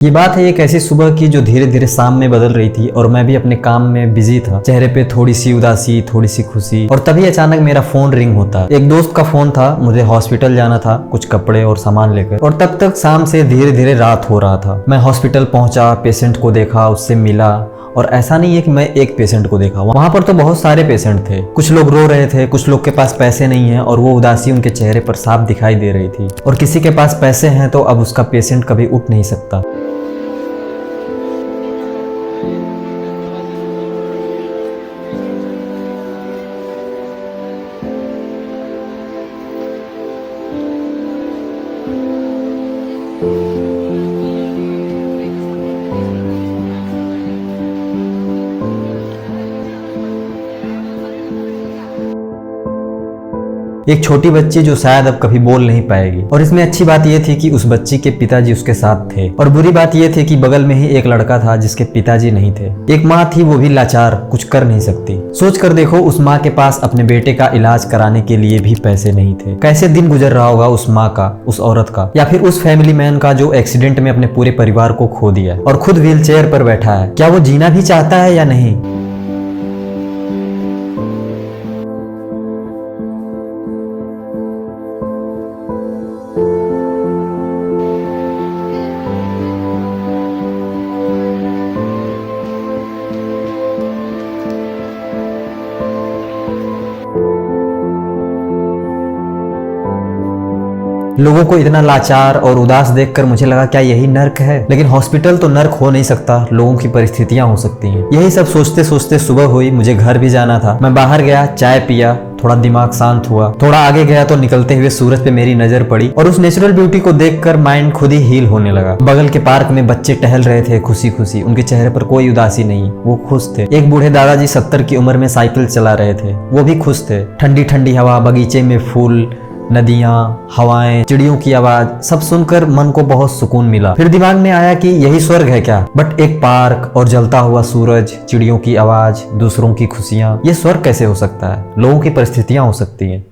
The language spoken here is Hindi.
ये बात है एक ऐसी सुबह की जो धीरे धीरे शाम में बदल रही थी और मैं भी अपने काम में बिजी था। चेहरे पे थोड़ी सी उदासी, थोड़ी सी खुशी, और तभी अचानक मेरा फोन रिंग होता। एक दोस्त का फोन था, मुझे हॉस्पिटल जाना था कुछ कपड़े और सामान लेकर, और तब तक शाम से धीरे धीरे रात हो रहा था। मैं हॉस्पिटल पहुंचा, पेशेंट को देखा, उससे मिला, और ऐसा नहीं है कि मैं एक पेशेंट को देखा, वहां पर तो बहुत सारे पेशेंट थे। कुछ लोग रो रहे थे, कुछ लोग के पास पैसे नहीं है और वो उदासी उनके चेहरे पर साफ दिखाई दे रही थी, और किसी के पास पैसे हैं तो अब उसका पेशेंट कभी उठ नहीं सकता। एक छोटी बच्ची जो शायद अब कभी बोल नहीं पाएगी, और इसमें अच्छी बात यह थी कि उस बच्ची के पिताजी उसके साथ थे, और बुरी बात यह थी कि बगल में ही एक लड़का था जिसके पिताजी नहीं थे। एक माँ थी, वो भी लाचार, कुछ कर नहीं सकती। सोच कर देखो, उस माँ के पास अपने बेटे का इलाज कराने के लिए भी पैसे नहीं थे। कैसे दिन गुजर रहा होगा उस माँ का, उस औरत का, या फिर उस फैमिली मैन का जो एक्सीडेंट में अपने पूरे परिवार को खो दिया और खुद व्हील चेयर पर बैठा है। क्या वो जीना भी चाहता है या नहीं? लोगों को इतना लाचार और उदास देखकर मुझे लगा क्या यही नर्क है? लेकिन हॉस्पिटल तो नर्क हो नहीं सकता, लोगों की परिस्थितियां हो सकती हैं। यही सब सोचते सोचते सुबह हुई, मुझे घर भी जाना था। मैं बाहर गया, चाय पिया, थोड़ा दिमाग शांत हुआ। थोड़ा आगे गया तो निकलते हुए सूरज पे मेरी नजर पड़ी, और उस नेचुरल ब्यूटी को देखकर माइंड खुद ही हील होने लगा। बगल के पार्क में बच्चे टहल रहे थे खुशी खुशी, उनके चेहरे पर कोई उदासी नहीं, वो खुश थे। एक बूढ़े दादाजी 70 की उम्र में साइकिल चला रहे थे, वो भी खुश थे। ठंडी ठंडी हवा, बगीचे में फूल, नदियां, हवाएं, चिड़ियों की आवाज, सब सुनकर मन को बहुत सुकून मिला। फिर दिमाग में आया कि यही स्वर्ग है क्या? बट एक पार्क और जलता हुआ सूरज, चिड़ियों की आवाज, दूसरों की खुशियां, ये स्वर्ग कैसे हो सकता है? लोगों की परिस्थितियां हो सकती हैं।